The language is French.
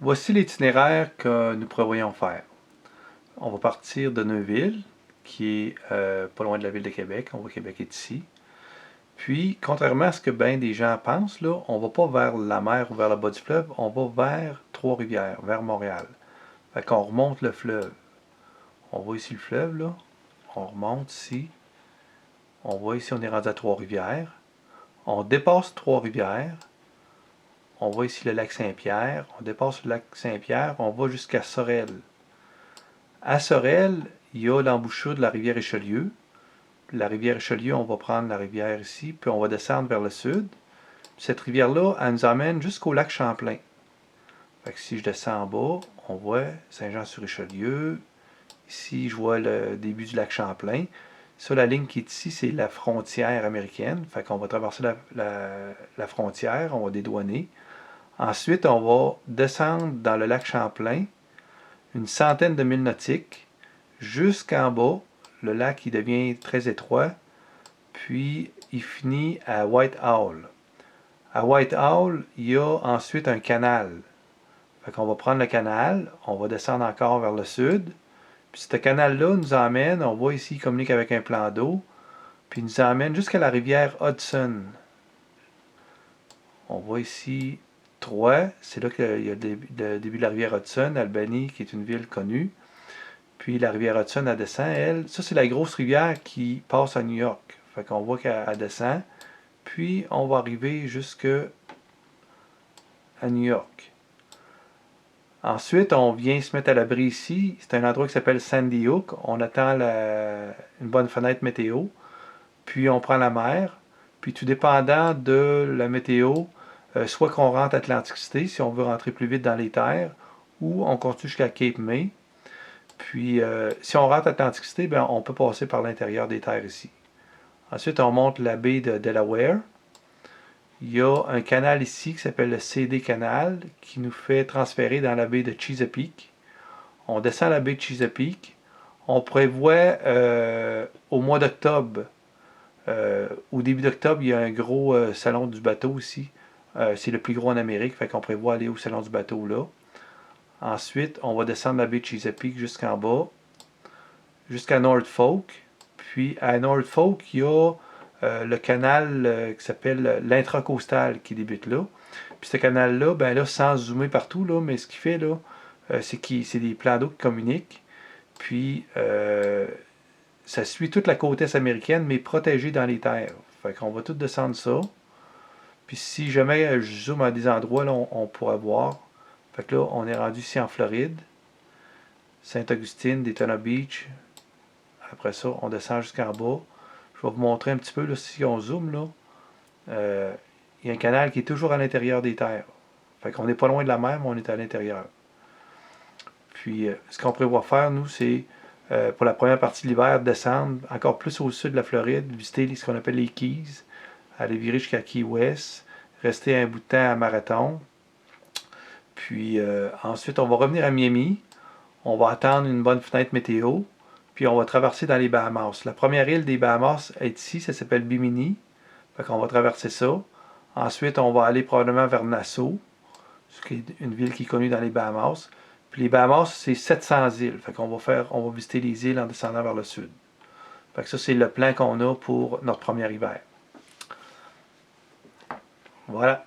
Voici l'itinéraire que nous prévoyons faire. On va partir de Neuville, qui est pas loin de la ville de Québec. On voit Québec est ici. Puis, contrairement à ce que bien des gens pensent, là, on va pas vers la mer ou vers le bas du fleuve, on va vers Trois-Rivières, vers Montréal. Fait qu'on remonte le fleuve. On voit ici le fleuve, là. On remonte ici. On voit ici, on est rendu à Trois-Rivières. On dépasse Trois-Rivières. On voit ici le lac Saint-Pierre. On dépasse le lac Saint-Pierre. On va jusqu'à Sorel. À Sorel, il y a l'embouchure de la rivière Richelieu. La rivière Richelieu, on va prendre la rivière ici, puis on va descendre vers le sud. Cette rivière-là, elle nous emmène jusqu'au lac Champlain. Fait que si je descends en bas, on voit Saint-Jean-sur-Richelieu. Ici, je vois le début du lac Champlain. Ça, la ligne qui est ici, c'est la frontière américaine. Fait qu'on va traverser la frontière, on va dédouaner. Ensuite, on va descendre dans le lac Champlain, une centaine de milles nautiques, jusqu'en bas. Le lac il devient très étroit, puis il finit à White Owl. À White Owl, il y a ensuite un canal. Fait qu'on va prendre le canal, on va descendre encore vers le sud. Puis ce canal-là nous emmène, on voit ici, il communique avec un plan d'eau, puis il nous emmène jusqu'à la rivière Hudson. On voit ici Troyes, c'est là qu'il y a le début de la rivière Hudson, Albany, qui est une ville connue. Puis la rivière Hudson, elle descend, elle. Ça, c'est la grosse rivière qui passe à New York. Fait qu'on voit qu'elle descend. Puis on va arriver jusque à New York. Ensuite, on vient se mettre à l'abri ici. C'est un endroit qui s'appelle Sandy Hook. On attend une bonne fenêtre météo. Puis on prend la mer. Puis tout dépendant de la météo, soit qu'on rentre à Atlantic City si on veut rentrer plus vite dans les terres, ou on continue jusqu'à Cape May. Puis si on rentre à Atlantic City, ben, on peut passer par l'intérieur des terres ici. Ensuite, on monte la baie de Delaware. Il y a un canal ici qui s'appelle le CD Canal qui nous fait transférer dans la baie de Chesapeake. On descend la baie de Chesapeake. On prévoit au mois d'octobre, au début d'octobre, il y a un gros salon du bateau ici. C'est le plus gros en Amérique, fait qu'on prévoit aller au salon du bateau là. Ensuite, on va descendre la baie de Chesapeake jusqu'en bas, jusqu'à Norfolk. Puis à Norfolk, il y a le canal qui s'appelle l'intracoastal qui débute là. Puis ce canal-là, ben là, sans zoomer partout, là, mais ce qu'il fait là, c'est des plans d'eau qui communiquent. Puis ça suit toute la côte est américaine, mais protégée dans les terres. Fait qu'on va tout descendre ça. Puis si jamais je zoome à des endroits, là, on pourra voir. Fait que là, on est rendu ici en Floride. Saint-Augustine, Daytona Beach. Après ça, on descend jusqu'en bas. Je vais vous montrer un petit peu, là, si on zoome, là. Il y a un canal qui est toujours à l'intérieur des terres. Fait qu'on n'est pas loin de la mer, mais on est à l'intérieur. Puis, ce qu'on prévoit faire, nous, c'est, pour la première partie de l'hiver, descendre encore plus au sud de la Floride, visiter ce qu'on appelle les Keys, aller virer jusqu'à Key West, rester un bout de temps à Marathon. Puis, ensuite, on va revenir à Miami. On va attendre une bonne fenêtre météo. Puis, on va traverser dans les Bahamas. La première île des Bahamas est ici, ça s'appelle Bimini. Fait qu'on va traverser ça. Ensuite, on va aller probablement vers Nassau, qui est une ville qui est connue dans les Bahamas. Puis les Bahamas, c'est 700 îles. Fait qu'on va visiter les îles en descendant vers le sud. Fait que ça, c'est le plan qu'on a pour notre premier hiver. Voilà.